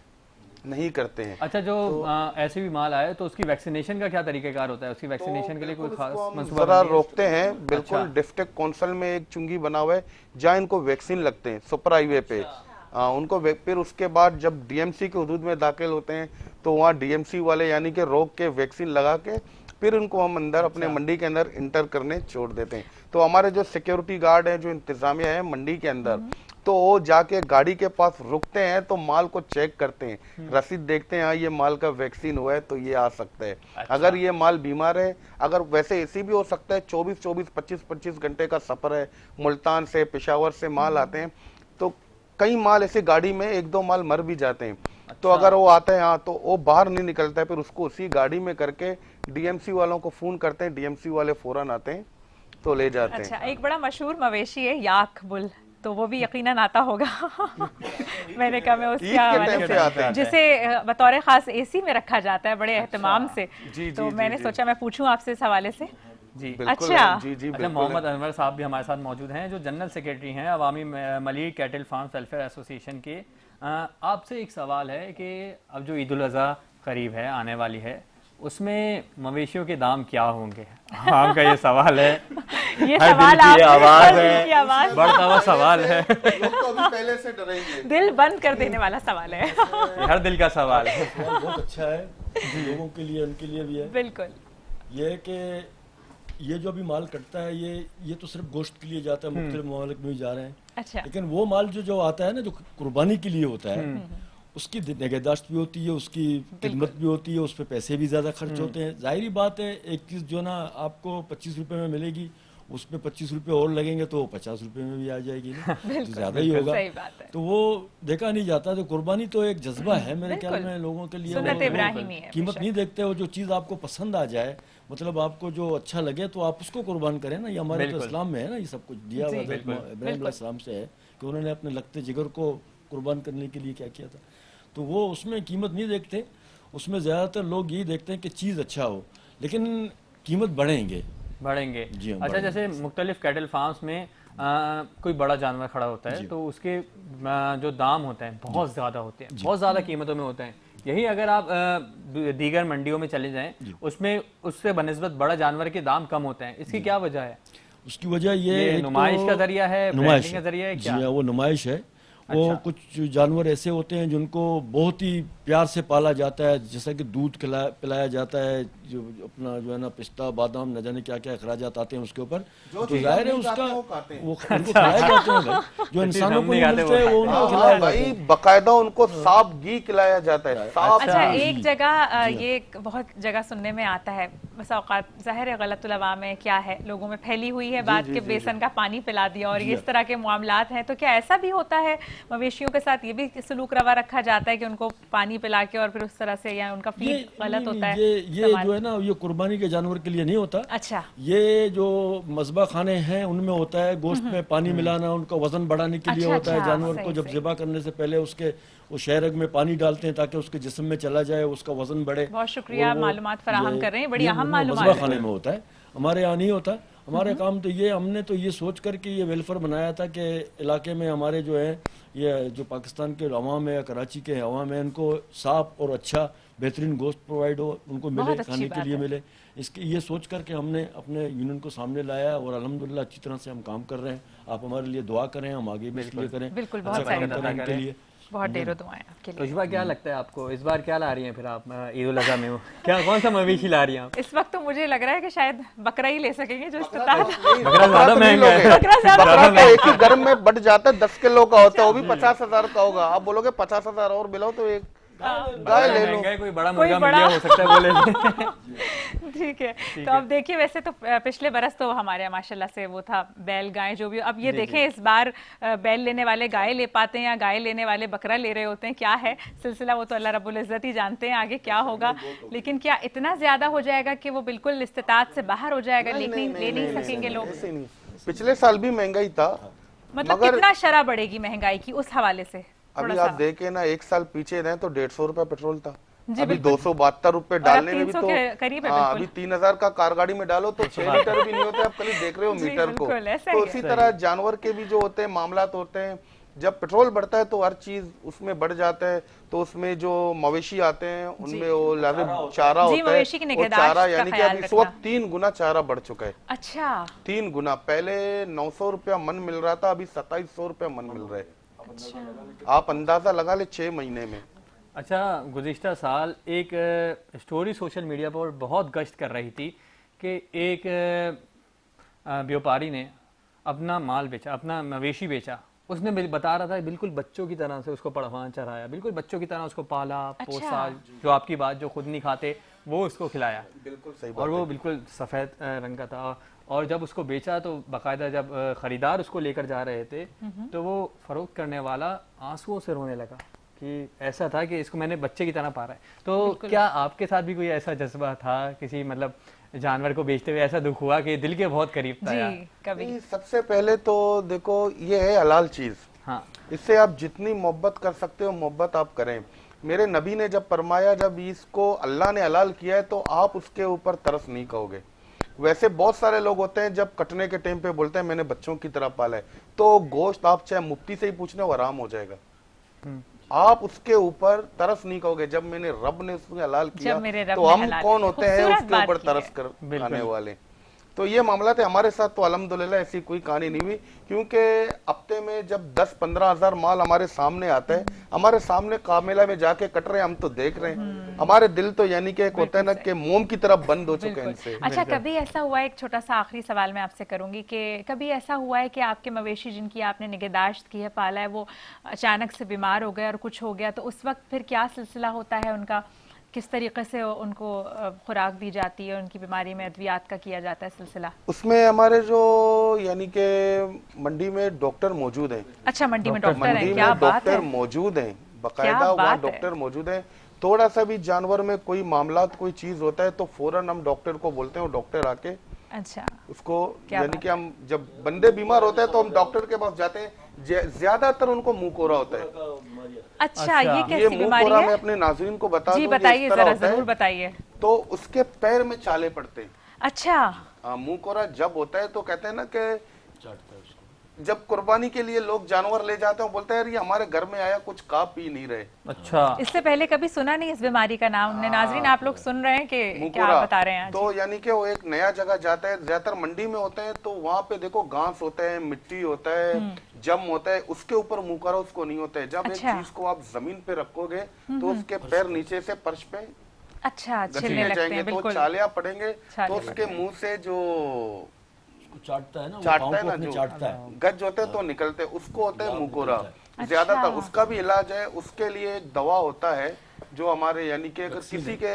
नहीं करते हैं। अच्छा, जो ऐसे भी माल आए तो उसकी वैक्सीनेशन का क्या तरीकेकार होता है? उसकी वैक्सीनेशन के लिए कोई खास मंसूबा जरा बंदी है? रोकते हैं बिल्कुल। अच्छा। डिस्ट्रिक्ट काउंसिल में एक चुंगी बना हुआ है जहाँ इनको वैक्सीन लगते हैं, सुपर हाईवे पे। उनको फिर उसके बाद जब डीएमसी के हदूद में दाखिल होते हैं तो वहाँ डीएमसी वाले यानी कि रोक के वैक्सीन लगा के फिर उनको हम अंदर अपने मंडी के अंदर इंटर करने छोड़ देते हैं। तो हमारे जो सिक्योरिटी गार्ड है, जो इंतजामिया है मंडी के अंदर, तो वो जाके गाड़ी के पास रुकते हैं, तो माल को चेक करते हैं, रसीद देखते हैं, हाँ ये माल का वैक्सीन हुआ है तो ये आ सकता है। अच्छा। अगर ये माल बीमार है, अगर वैसे ऐसी भी हो सकता है 24-24, 25-25 घंटे का सफर है, मुल्तान से पेशावर से माल आते हैं, तो कई माल ऐसे गाड़ी में 1-2 माल मर भी जाते हैं। तो अगर वो आता है यहाँ तो वो बाहर नहीं निकलता है, फिर उसको उसी गाड़ी में करके डीएमसी वालों को फोन करते हैं, डीएमसी वाले फौरन आते हैं तो ले जाते हैं। अच्छा, एक बड़ा मशहूर मवेशी है याक बुल, तो वो भी यकीनन आता होगा। मैंने कहा मैं उसके ईद के हवाले टाइम पे से, आता है। जिसे बतौर खास एसी में रखा जाता है बड़े एहतमाम से, जी, तो जी, मैंने जी। सोचा मैं पूछूं आपसे इस हवाले से। जी। बिल्कुल अच्छा। है, जी जी अच्छा, बिल्कुल मोहम्मद है। अनवर साहब भी हमारे साथ मौजूद हैं, जो जनरल सेक्रेटरी हैं Awami Malik cattle farm welfare association के। आपसे एक सवाल है कि अब जो ईद उल अज़हा करीब है, आने वाली है, उसमें मवेशियों के दाम क्या होंगे? आपका ये सवाल है। ये हर सवाल दिल की ये आपने आवाज हर दिल की है, आवाज। बढ़ता हुआ सवाल है। लोग तो अभी पहले से डरेंगे। दिल बंद कर देने वाला सवाल है। ये हर दिल का सवाल है। सवाल बहुत अच्छा है, लोगों के लिए, उनके लिए भी है। बिल्कुल। ये है कि ये जो अभी माल कटता है, ये तो सिर्फ गोश्त के लिए जाता है, मुख्तलिफ ममालिक में भी जा रहे हैं। अच्छा। लेकिन वो माल जो आता है ना, जो कुर्बानी के लिए होता है, उसकी निगहदाश्त भी होती है, उसकी खिदमत भी होती है, उस पर पैसे भी ज़्यादा खर्च होते हैं। जाहिर बात है, एक चीज़ जो ना आपको 25 रुपए में मिलेगी, उसमें 25 रुपए और लगेंगे तो 50 रुपए में भी आ जाएगी ना, तो ज़्यादा ही होगा। सही बात है। तो वो देखा नहीं जाता। तो कुर्बानी तो एक जज्बा है मेरे ख्याल में लोगों के लिए। सुन्नत वो इब्राहिमी है, कीमत बेशक। नहीं देखते हो, जो चीज़ आपको पसंद आ जाए, मतलब आपको जो अच्छा लगे तो आप उसको कुर्बान करें ना। ये हमारे तो बिल्कुल। इस्लाम में है ना, ये सब कुछ दिया हुआ इब्राहिम इस्लाम से है कि उन्होंने अपने लगते जिगर को कुर्बान करने के लिए क्या किया था। तो वो उसमें कीमत नहीं देखते, उसमें ज़्यादातर लोग यही देखते हैं कि चीज़ अच्छा हो, लेकिन कीमत बढ़ेंगे। जी हाँ, अच्छा, बढ़ेंगे। जैसे मुख्तलिफ कैटल फार्म्स में कोई बड़ा जानवर खड़ा होता है तो उसके जो दाम होते हैं बहुत ज़्यादा होते हैं, बहुत ज़्यादा कीमतों में होते हैं। यही अगर आप दीगर मंडियों में चले जाएं, उसमें उससे बनिस्बत बड़ा जानवर के दाम कम होते हैं, इसकी क्या वजह है? उसकी वजह ये एक तो नुमाइश का जरिया है, नुमाइश ब्रांडिंग का जरिया है, जी क्या? हाँ, वो नुमाइश है। वो अच्छा। कुछ जानवर ऐसे होते हैं जिनको बहुत ही प्यार से पाला जाता है, जैसा कि दूध पिलाया जाता है, जो अपना जो है ना पिस्ता बादाम न जाने क्या क्या अखराजात आते हैं उसके ऊपर, तो जाहिर है उसका वो उनको खिलाए जाते हैं भाई, जो इंसानों को नहीं मिलते हैं वो उनको खिलाया जाता भाई है। बकायदा उनको साफ घी खिलाया जाता है, साफ अच्छा, घी। एक जगह ये बहुत जगह सुनने में आता है, बस औकात जाहिर है गलत उलवा में क्या है, लोगों में फैली हुई है बात कि बेसन का पानी पिला दिया और ये इस तरह के मामलात हैं। तो क्या ऐसा भी होता है मवेशियों के साथ, ये भी सलूक रवा रखा जाता है कि उनको पानी पिला के और फिर उस तरह से, या उनका फीड गलत होता है? ये जो है ना, ये कुर्बानी के जानवर के लिए नहीं होता। अच्छा। ये जो मज़बा खाने हैं उनमें होता है, गोश्त में पानी मिलाना उनका वजन बढ़ाने के लिए अच्छा, होता है। अच्छा, जानवर को सही, जब सही। ज़िबा करने से पहले उसके वो शहरग में पानी डालते हैं ताकि उसके जिस्म में चला जाए, उसका वजन बढ़े। बहुत शुक्रिया, वो- मालूमात फराहम ये- कर रहे हैं, बड़ी ये अहम मज़बा मालूमात खाने में होता है, हमारे यहाँ नहीं होता। हमारे काम तो ये, हमने तो ये सोच करके ये वेलफेयर बनाया था कि इलाके में हमारे जो है, ये जो पाकिस्तान के अवाम है या कराची के अवाम है, उनको साफ और अच्छा बेहतरीन गोश्त प्रोवाइड हो, उनको मिले, बहुत अच्छी खाने के बात लिए है। मिले। इसके ये सोच करके हमने अपने यूनियन को सामने लाया और अल्हम्दुलिल्लाह अच्छी तरह से हम काम कर रहे हैं। आप हमारे लिए दुआ करें, हम आगे भी इसलिए करें, बिल्कुल, अच्छा बहुत काम सारी करें दुआ इनके करें। लिए। बहुत ढेरों दुआएं आपके तो लिए। इस बार क्या लगता है आपको, इस बार क्या ला रही हैं फिर आप ईद उल अज़हा में? वो क्या कौन सा मवेशी ला रही हैं आप? इस वक्त तो मुझे लग रहा है कि शायद बकरा ही ले सकेंगे जो इस्ताद। बकरा ज्यादा महंगा है। बकरा तो एक ही घर में बढ़ जाता है, 10 किलो का होता है, वो भी 50,000 का होगा। आप बोलोगे 50,000 और मिलाओ तो एक गाय ले लो। महंगा है, कोई बड़ा कोई मुर्गा मिल बड़ा- गया हो सकता है बोले। ठीक है, तो अब देखिए वैसे तो पिछले बरस तो हमारे यहाँ माशाल्लाह से वो था बैल गाय जो भी, अब ये देखें इस बार बैल लेने वाले गाय ले पाते हैं या गाय लेने वाले बकरा ले रहे होते हैं, क्या है सिलसिला वो तो अल्लाह रब्बुल इज्जत ही जानते हैं आगे क्या होगा। लेकिन क्या इतना ज्यादा हो जाएगा कि वो बिल्कुल इस्तिताअत से बाहर हो जाएगा, ले नहीं सकेंगे लोग? ऐसे नहीं। पिछले साल भी महंगाई था, मतलब कितना शरह बढ़ेगी महंगाई की उस हवाले से? अभी आप देखें ना, एक साल पीछे रहे तो 150 रुपए पेट्रोल था, जी, अभी बिल्कुल। 272 रुपए डालने में भी 300 तो के करीब है, हाँ, बिल्कुल। अभी 3000 का कार गाड़ी में डालो तो 6 लीटर भी नहीं होते। आप कल ही देख रहे हो जी, मीटर को। बिल्कुल, ऐसा तो ही इसी है। तरह जानवर के भी जो होते हैं मामलात होते हैं, जब पेट्रोल बढ़ता है तो हर चीज उसमें बढ़ जाता है। तो उसमें जो मवेशी आते हैं उनमें वो लाजिम चारा जी, होता है, मवेशी की वो निगहदाश्त चारा का यानी कि ख्याल अब इस रखना। वक्त 3 गुना चारा बढ़ चुका है। अच्छा 3 गुना। पहले 900 रुपया मन मिल रहा था, अभी 2700 रुपया मन मिल रहा है। आप अंदाजा लगा ले 6 महीने में। अच्छा, गुज़िश्ता साल एक स्टोरी सोशल मीडिया पर बहुत गश्त कर रही थी कि एक व्यापारी ने अपना माल बेचा, अपना मवेशी बेचा। उसने बता रहा था बिल्कुल बच्चों की तरह से उसको पढ़वा चढ़ाया, बिल्कुल बच्चों की तरह उसको पाला पोसा, जो आपकी बात जो खुद नहीं खाते वो उसको खिलाया। बिल्कुल सही और वो बिल्कुल सफ़ेद रंग का था। और जब उसको बेचा तो बाकायदा जब ख़रीदार उसको लेकर जा रहे थे तो वो फ़रोख्त करने वाला आंसुओं से रोने लगा कि ऐसा था कि इसको मैंने बच्चे की तरह पाला है। तो क्या आपके साथ भी कोई ऐसा जज्बा था, किसी मतलब जानवर को बेचते हुए ऐसा दुख हुआ कि दिल के बहुत करीब था यार? जी कभी नहीं, सबसे पहले तो देखो ये है हलाल चीज, हाँ इससे आप जितनी मोहब्बत कर सकते हो मोहब्बत आप करें। मेरे नबी ने जब फरमाया जब इसको अल्लाह ने हलाल किया है तो आप उसके ऊपर तरस नहीं कहोगे। वैसे बहुत सारे लोग होते हैं जब कटने के टाइम पे बोलते हैं मैंने बच्चों की तरह पाला है, तो गोश्त आप चाहे मुफ्ती से ही पूछने वो आराम हो जाएगा। आप उसके ऊपर तरस नहीं कहोगे। जब मैंने रब ने उसको हलाल किया तो हम कौन होते हैं उसके ऊपर तरस कर खाने वाले। तो ये मामला थे हमारे साथ। तो अल्हम्दुलिल्लाह ऐसी कोई कहानी नहीं हुई, क्योंकि हफ्ते में जब 10-15 हजार माल हमारे सामने आता है, हमारे सामने कामेला में जाके कट रहे हैं, हम तो देख रहे हैं। हमारे दिल तो यानी कि एक होता है ना कि मोम की तरफ बंद हो चुके हैं इनसे। अच्छा, कभी ऐसा हुआ है, एक छोटा सा आखिरी सवाल मैं आपसे करूंगी कि कभी ऐसा हुआ है कि आपके मवेशी जिनकी आपने निगहदाश्त की है, पाला है, वो अचानक से बीमार हो गए और कुछ हो गया, तो उस वक्त फिर क्या सिलसिला होता है उनका? किस तरीके से उनको खुराक दी जाती है, उनकी बीमारी में अद्वियात का किया जाता है सिलसिला? उसमें हमारे जो यानी कि मंडी में डॉक्टर मौजूद हैं। अच्छा, मंडी में डॉक्टर हैं, मंडी क्या में बात डॉक्टर है, मौजूद हैं, क्या बकायदा वहाँ बात है। डॉक्टर मौजूद हैं। थोड़ा सा भी जानवर में कोई मामला कोई चीज होता है तो फौरन हम डॉक्टर को बोलते हैं, वो डॉक्टर आके अच्छा उसको क्या यानी बात कि हम जब बंदे बीमार होते हैं तो हम डॉक्टर के पास जाते हैं। ज्यादातर उनको मुंह कोरा होता है। अच्छा, ये ये कैसी मुंह बीमारी कोरा है? मैं अपने नाज़रीन को बता जी दूं, ये बताइए इस तरह जरा, होता है। जरूर बताइए। तो उसके पैर में चाले पड़ते हैं। अच्छा मुंह कोरा जब होता है तो कहते हैं ना कि जब कुर्बानी के लिए लोग जानवर ले जाते हैं, बोलते हैं ये हमारे घर में आया, कुछ खा पी नहीं रहे। अच्छा, इससे पहले कभी सुना नहीं इस बीमारी का नाम ने? नाजरीन आप लोग सुन रहे हैं कि क्या मुकोरा। आप बता रहे हैं? तो यानी कि वो एक नया जगह जाता है, ज्यादातर मंडी में होते हैं, तो वहाँ पे देखो घास होता है, मिट्टी होता है, जम होता है, उसके ऊपर मुकोरा उसको नहीं होता है। जब अच्छा। एक चीज को आप जमीन पे रखोगे तो उसके पैर नीचे से फर्श पे अच्छा, छिलने घसीटे लगते जाएंगे हैं, तो बिल्कुल चालियां पड़ेंगे, छाले तो उसके मुंह से जो चाटता है ना, वो चाटता पाँव है को ना, अपने जो चाटता है। गज होते हैं तो निकलते हैं, उसको होता है मुकोरा। अच्छा। ज्यादातर उसका भी इलाज है, उसके लिए एक दवा होता है जो हमारे यानी कि अगर किसी के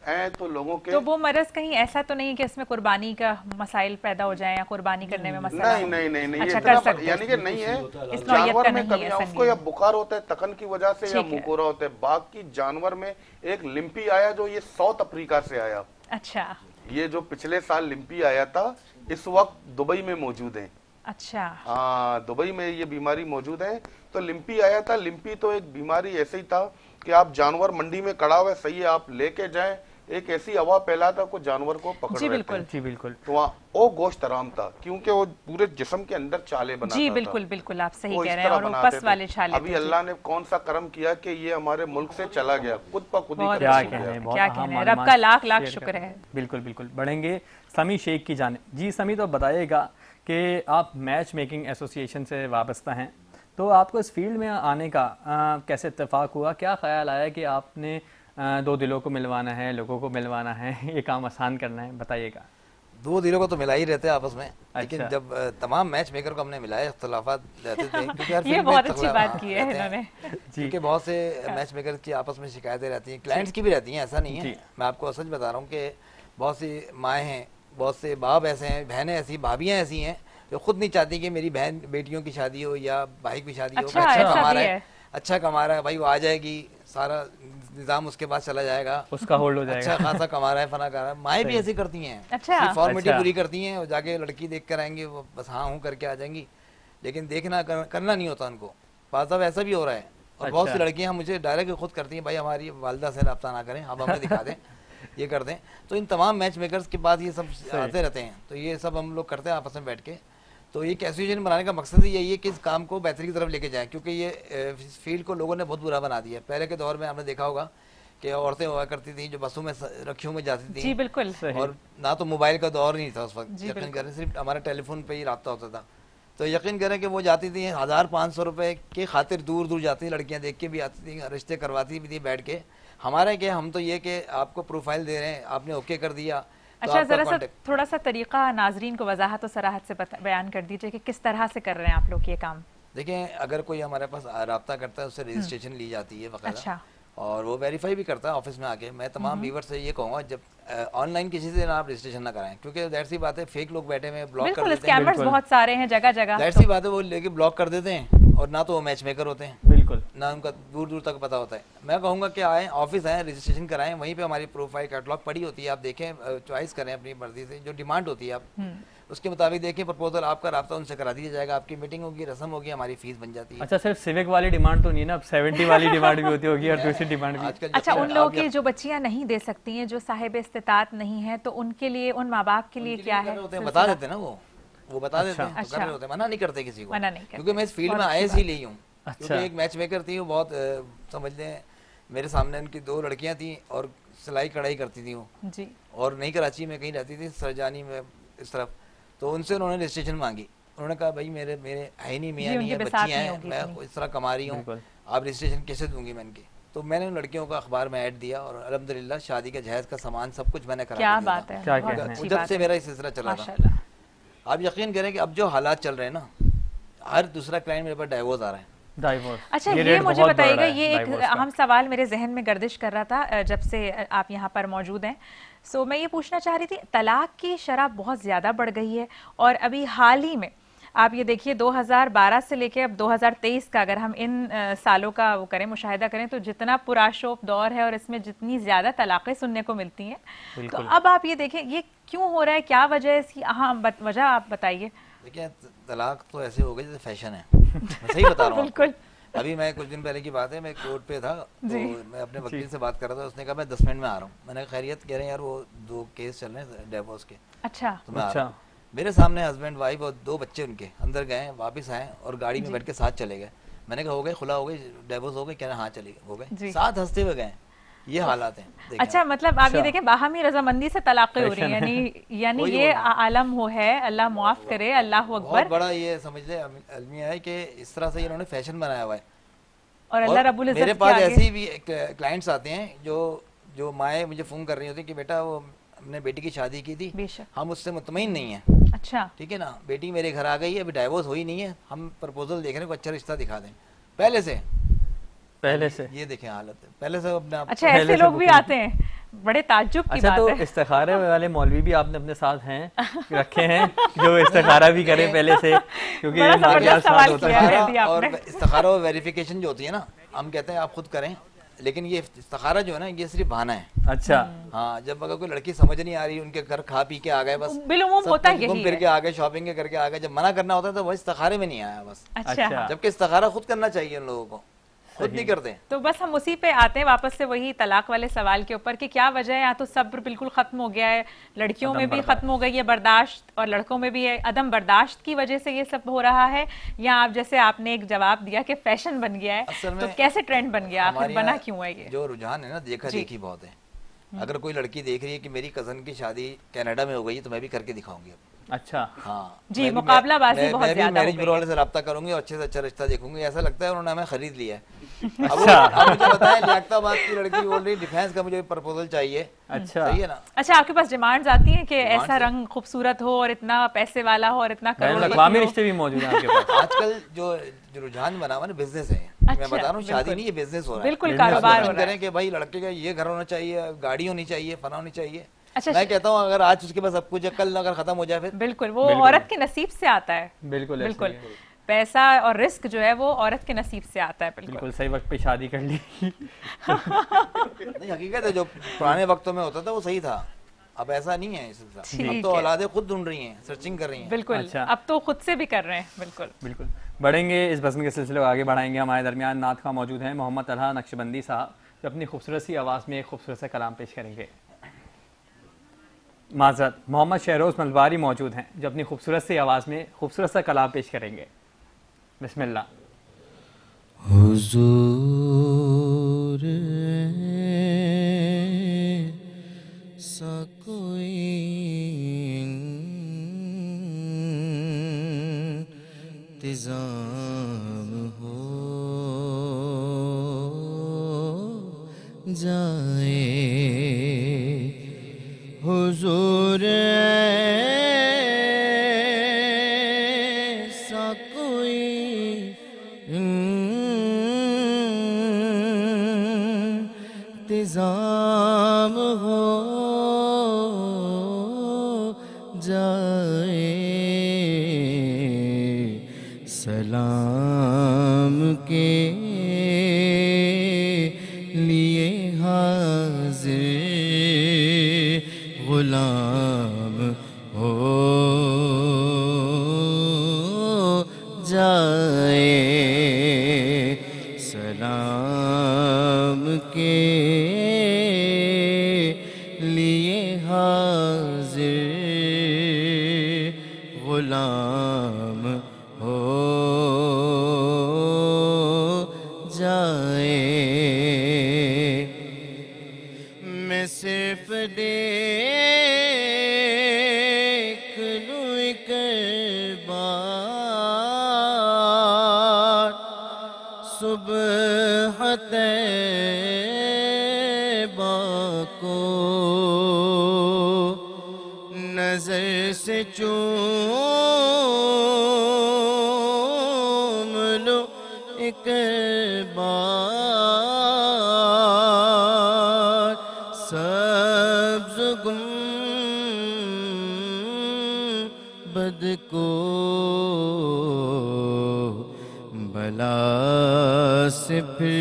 हैं तो लोगों के तो वो मरज कहीं ऐसा तो नहीं कि इसमें कुर्बानी का मसाइल पैदा हो जाए या कुर्बानी करने में मसला नहीं हो? नहीं नहीं नहीं, अच्छा, ये कर इतना सकते हैं। यानी कि नहीं है। इस नौइयत जानवर का में नहीं है, कमियां उसको संगीन। या बुखार होता है तकन की वजह से या ठीक है। मुकोरा होता है। बाकी जानवर में एक लिम्पी आया जो ये साउथ अफ्रीका से आया। अच्छा ये जो पिछले साल लिम्पी आया था इस वक्त दुबई में मौजूद है। अच्छा हाँ, दुबई में ये बीमारी मौजूद है। तो लिम्पी आया था। लिम्पी तो एक बीमारी ऐसे ही था कि आप जानवर मंडी में खड़ा हुआ है, सही है, आप लेके जाएं, एक ऐसी हवा फैलाता को जानवर को पकड़ जी रहे बिल्कुल थे। जी बिल्कुल। तो वहाँ वो गोश्त हराम था क्योंकि वो पूरे जिस्म के अंदर चाले बनाता जी था। बिल्कुल बिल्कुल, आप सही वो कह इस रहे हैं। तरह और वो बनाते पस थे। वाले छाले अभी थे। अल्लाह ने कौन सा कर्म किया कि ये हमारे मुल्क से चला गया, खुद प खुद ही बहुत खत्म क्या हो कहने गया। हैं, बहुत क्या अहम कहने हैं, रब मालूमात का लाख लाख शेयर शुक्र कर- है। बिल्कुल बिल्कुल। बढ़ेंगे समी शेख की जाने। जी समी, तो बताइएगा कि आप मैच मेकिंग एसोसिएशन से वाबस्ता हैं, तो आपको इस फील्ड में आने का कैसे इत्तेफाक हुआ, क्या ख्याल आया कि आपने दो दिलों को मिलवाना है, लोगों को मिलवाना है, ये काम आसान करना है, बताइएगा। दो दिलों को तो मिला ही रहते हैं आपस में, लेकिन अच्छा। जब तमाम मैच मेकर को हमने मिलाया, इख्तलाफात रहते थे क्योंकि हर ये फील्ड में बहुत अच्छी बात हाँ, की है रहते हैं। इन्होंने। क्योंकि बहुत से मैच मेकर की आपस में शिकायतें रहती हैं, क्लाइंट्स की भी रहती हैं, ऐसा नहीं है। मैं आपको सच बता रहा हूँ कि बहुत सी माएँ हैं, बहुत से बाप ऐसे हैं, बहनें ऐसी, भाभियाँ ऐसी हैं जो खुद नहीं चाहती कि मेरी बहन बेटियों की शादी हो या भाई की शादी हो। अच्छा, अच्छा ऐसा कमा भी रहा है। है, अच्छा कमा रहा है भाई, वो आ जाएगी, सारा निजाम उसके पास चला जाएगा, उसका होल्ड हो जाएगा। अच्छा खासा कमा रहा है, फना कर रहा है। माएँ भी ऐसी करती हैं, अच्छा। फॉर्मेलिटी अच्छा। पूरी करती हैं और जाके लड़की देख कर आएंगे, वो बस हाँ हूँ करके आ जाएंगी, लेकिन देखना करना नहीं होता उनको। बात साहब ऐसा भी हो रहा है, और बहुत सी अच्छा। लड़कियां मुझे डायरेक्ट खुद करती हैं, भाई हमारी वालदा से रब्ता ना करें, आप हमें दिखा दें, ये कर दें। तो इन तमाम मैच मेकर्स के पास ये सब आते रहते हैं, तो ये सब हम लोग करते हैं आपस में बैठ के। तो ये एसोसिएशन बनाने का मकसद ही यही है कि इस काम को बेहतरी की तरफ लेके जाएं, क्योंकि ये इस फील्ड को लोगों ने बहुत बुरा बना दिया है। पहले के दौर में आपने देखा होगा कि औरतें हुआ करती थी जो बसों में रखियों में जाती थी, जी बिल्कुल। और ना तो मोबाइल का दौर नहीं था उस वक्त, जी, यकीन करें सिर्फ हमारे टेलीफोन पे ही रब्ता होता था। तो यकीन करें कि वो जाती थी 1000-500 रुपए की खातिर दूर दूर जाती थी, लड़कियां देख के भी आती थी, रिश्ते करवाती भी थी बैठ के। हमारा क्या, हम तो ये कि आपको प्रोफाइल दे रहे हैं, आपने ओके कर दिया तो अच्छा, आपका जरा सा contact- थोड़ा सा तरीका नाजरीन को वजाहत और सराहत से बयान कर दीजिए कि किस तरह से कर रहे हैं आप लोग ये काम। देखें, अगर कोई हमारे पास रब्ता करता है उससे रजिस्ट्रेशन ली जाती है बाकायदा, अच्छा। और वो वेरीफाई भी करता है ऑफिस में आके। मैं तमाम व्यूवर से ये कहूँगा, जब ऑनलाइन किसी से ना आप रजिस्ट्रेशन ना कराएं, क्योंकि दैट सी बात है, फेक लोग बैठे हुए ब्लॉक कर बिल्कुल, देते हैं। स्कैमर्स बिल्कुल। बहुत सारे हैं जगह जगह। दैट सी बात है, वो लेके ब्लॉक कर देते हैं, और ना तो वो मैच मेकर होते हैं, बिल्कुल। ना उनका दूर दूर तक पता होता है। मैं कहूँगा कि आएँ, ऑफिस आएँ, रजिस्ट्रेशन कराएं, वहीं पे हमारी प्रोफाइल कैटलॉग पड़ी होती है, आप देखें, चॉइस करें अपनी मर्जी से, जो डिमांड होती है आप उसके मुताबिक देखें, प्रपोजल आपका रब्ता उनसे करा दिया जाएगा, आपकी मीटिंग होगी, रस्म होगी, हमारी फीस बन जाती है। अच्छा, सिर्फ सिविक वाली डिमांड तो नहीं है ना, अब 70 वाली डिमांड भी होती होगी और दूसरी डिमांड भी। आजकल अच्छा, जो उन लोगों की जो बच्चियां नहीं दे सकती हैं, जो साहिब इस्तिताअत नहीं है, तो उनके लिए, उन माँ बाप के लिए क्या है? बता देते हैं ना, वो बता देते हैं, तो अच्छा। कर रहे होते हैं, मना नहीं करते किसी को, मना नहीं करते। क्योंकि मैं इस फील्ड में बहुत आया अच्छी इसीलिए हूँ। अच्छा। क्योंकि एक मैच मेकर थी, वो बहुत समझ लें, मेरे सामने उनकी 2 लड़कियां थी और सिलाई कढ़ाई करती थी वो, जी। और नई कराची में कहीं रहती थी, सरजानी में इस तरफ। तो उनसे उन्होंने रजिस्ट्रेशन मांगी, उन्होंने कहा भाई मेरे है नहीं, मियाँ जी, नहीं है, उनकी बिसात बच्चियाँ नहीं हैं, होगी मैं इतनी। इस तरह कमा रही हूँ, बिल्कुल। आप रजिस्ट्रेशन कैसे दूंगी मैं इनकी? तो मैंने उन लड़कियों का अखबार में ऐड दिया, और अल्हम्दुलिल्लाह शादी का जहेज का सामान सब कुछ मैंने करा क्या के दिया बात था। है, क्या बहुत कहना है। अच्छी जब बात से है, मेरा ये सिलसिला चला था, माशाल्लाह। आप यकीन करें कि अब जो हालात चल रहे हैं ना, हर दूसरा क्लाइंट मेरे पास डाइवोर्स आ रहा है। डाइवोर्स। अच्छा, ये रेट मुझे बहुत बढ़ बताइएगा, रहा है ये एक divorce का। अहम सवाल मेरे जहन में गर्दिश कर रहा था जब से आप यहाँ पर मौजूद हैं। सो मैं ये पूछना चाह रही थी, तलाक की शरह बहुत ज़्यादा बढ़ गई है, और अभी हाल ही में आप ये देखिए 2012 से लेके अब 2023 का अगर हम इन सालों का वो करें, मुशाहिदा करें, तो जितना पुराशोफ दौर है और इसमें जितनी ज़्यादा तलाक़ें सुनने को मिलती हैं, तो बिल्कुल। अब आप ये देखें ये क्यों हो रहा है, क्या वजह है इसकी, अहम वजह आप बताइए। देखिए, तलाक तो ऐसे हो गए जैसे फैशन है, मैं सही बता रहा हूँ बिल्कुल। आपको। अभी मैं कुछ दिन पहले की बात है, मैं कोर्ट पे था, तो जी। मैं अपने वकील से बात कर रहा था, उसने कहा मैं 10 मिनट में आ रहा हूँ। मैंने कहा खैरियत? कह रहे हैं यार वो 2 केस चल रहे हैं डिवोर्स के, अच्छा। तो मैं आ अच्छा। रहा हूँ। मेरे सामने हस्बैंड वाइफ और 2 बच्चे उनके अंदर गए, वापस आए और गाड़ी में बैठ के साथ चले गए। मैंने कहा हो गए, खुला हो गए, डिवोर्स हो गए? कह रहे हाँ चले हो जी। गए, साथ हंसते हुए गए। ये हालात हैं, देखें अच्छा, मतलब आप ये अच्छा। देखें, बाहमी रजामंदी से तलाक़ें हो रही हैं, फैशन यानी वही ये बोल रहा आलम हो है, अल्लाह मुआफ करे, अल्लाह बहुत अकबर, बड़ा ये समझ ले अलमिया है कि इस तरह से इन्होंने फैशन बनाया हुआ है। और अल्लाह और रब्बुल मेरे इज्जत के पास आगे। ऐसे भी क्लाइंट्स आते हैं जो माएँ मुझे फ़ोन कर रही होती कि बेटा वो हमने बेटी की शादी की थी, बेशक। हम उससे मुतमईन नहीं हैं, अच्छा। ठीक है ना, बेटी मेरे घर आ गई है, अभी डाइवोर्स हुई नहीं है, हम प्रपोजल देख रहे हैं, कोई अच्छा रिश्ता दिखा दें पहले से। ये देखें हालत है, पहले से अपने आप। अच्छा, पहले ऐसे से लोग भी बुकिंग। आते हैं, बड़े ताज्जुब की अच्छा, बात तो है। इस्तिखारे वाले मौलवी भी आपने अपने साथ हैं, रखे हैं, जो इस्तिखारा भी करें पहले से, क्योंकि बड़ा ये नागिया जबरदस्त साथ सवाल होता किया है। है। दी और आपने। इस्तिखारा और वेरिफिकेशन जो होती है ना, हम कहते हैं आप खुद करें, लेकिन ये इस्तिखारा जो है ना, ये सिर्फ बहाना है। अच्छा। हाँ, जब अगर कोई लड़की समझ नहीं आ रही, उनके घर खा पी के आ गए, बस बिलुमूम सब होता कुछ घूम यही फिर है। के आ गए, शॉपिंग के करके आ गए, जब मना करना होता है तो वो इस्तिखारे में नहीं आया बस। अच्छा। अच्छा। जबकि इस्तिखारा खुद करना चाहिए उन लोगों को, खुद नहीं करते। तो बस हम उसी पे आते हैं वापस से वही तलाक वाले सवाल के ऊपर कि क्या वजह है। या तो सब्र बिल्कुल खत्म हो गया है, लड़कियों में भी खत्म हो गई है बर्दाश्त, और लड़कों में भी है अदम बर्दाश्त की वजह से ये सब हो रहा है, या आप जैसे आपने एक जवाब दिया कि फैशन बन गया है, असल में तो कैसे ट्रेंड बन गया, आखिर हमारे बना यहाँ क्यों है ये? जो रुझान है ना, देखा देखी बहुत है। अगर कोई लड़की देख रही है कि मेरी कजन की शादी कनाडा में हो गई है, तो मैं भी करके दिखाऊंगी, अब अच्छा। हाँ जी, मैं भी- मुकाबलाबाजी मैं- बहुत मैं भी ज्यादा हो मैरिज गई ब्यूरो है। वाले से रब्ता करूंगी और अच्छे से अच्छा रिश्ता देखूंगी। ऐसा लगता है उन्होंने हमें खरीद लिया है। अच्छा। अब मुझे बताएं, लियाकताबाद की लड़की बोल रही डिफेंस का मुझे प्रपोजल चाहिए। अच्छा। सही है ना? अच्छा, आपके पास डिमांड्स आती हैं कि डिमांड्स ऐसा है। रंग खूबसूरत हो और इतना पैसे वाला हो और इतना बैनुल करोड़पति अक़वामी हो? रिश्ते भी मौजूद हैं आपके पास? आजकल जो रुझान बना हुआ ना, बिजनेस है। अच्छा, मैं बता रहा हूँ, शादी बिल्कुल। नहीं, ये बिजनेस हो रहा है। बिल्कुल बिजनेस कारोबार हो पसंद रहा करें है। कि भाई लड़के का ये घर होना चाहिए, गाड़ी होनी चाहिए, फना होनी चाहिए। अच्छा, मैं कहता हूँ अगर आज उसके पास सब कुछ है, कल अगर खत्म हो जाए फिर बिल्कुल, वो बिल्कुल। औरत के नसीब से आता है। बिल्कुल ऐसे बिल्कुल, ही है। पैसा और रिस्क जो है वो औरत के नसीब से आता है। बिल्कुल। बिल्कुल सही वक्त पे शादी कर ली। नहीं, हकीकत है, जो पुराने वक्तों में होता था वो सही था। अब ऐसा नहीं है इस हिसाब से। ठीक अब तो है। औलादे खुद ढूंढ रही हैं, सर्चिंग कर रही हैं। बिल्कुल, अच्छा। अब तो खुद से भी कर रहे हैं। बिल्कुल। बिल्कुल बढ़ेंगे इस बज़्म के सिलसिले को आगे बढ़ाएंगे। हमारे दरमियान नात ख़्वाह मौजूद हैं मोहम्मद तलहा नक्शबंदी साहब, जो अपनी खूबसूरत सी आवाज़ में एक खूबसूरत सा कलाम पेश करेंगे। माज़रत, मोहम्मद शहरोज़ मलबारी मौजूद हैं, जो अपनी खूबसूरत सी आवाज़ में खूबसूरत सा कलाम पेश करेंगे। बिस्मिल्लाह। हुजूर सा कोई इंतज़ाम हो जाए, हुजूर सा कोई इंतज़ाम हो जाए, सलाम के लिए हाज़िर गुलाम हो जाए, सलाम के लिए हाज़िर गुलाम हो जाए। मैं सिर्फ देख लूं एक बार सुबह तैबा को, नजर से चूम लो एक बार, सब्ज़ गुंबद को भला से फिर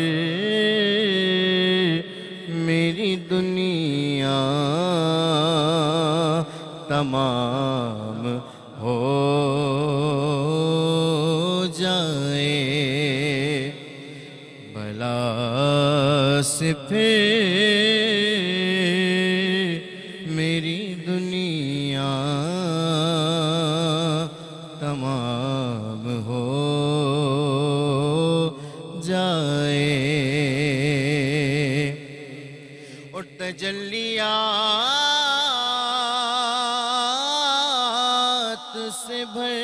मेरी दुनिया तमाम हो जाए, भला से फिर मेरी दुनिया तमाम हो जाए। और तजल्लियात से भर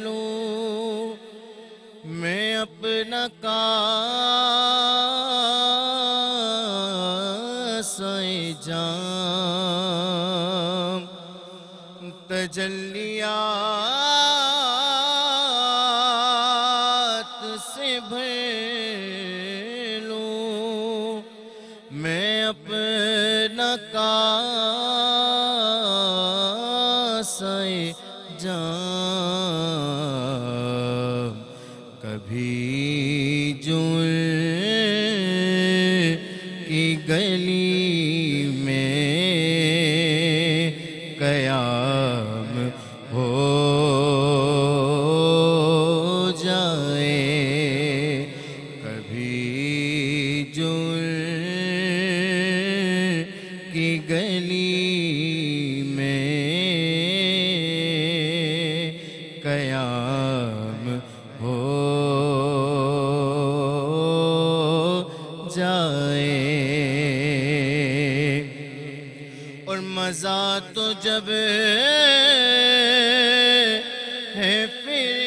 लूं मैं अपना कासाए जाम, तजल्लियात से भर लूं मैं अपना कासाए जाम, कभी जुल की गली में कयाम हो जाए, कभी जुल की गली में कयाम हो जाए। और मज़ा तो जब है फिर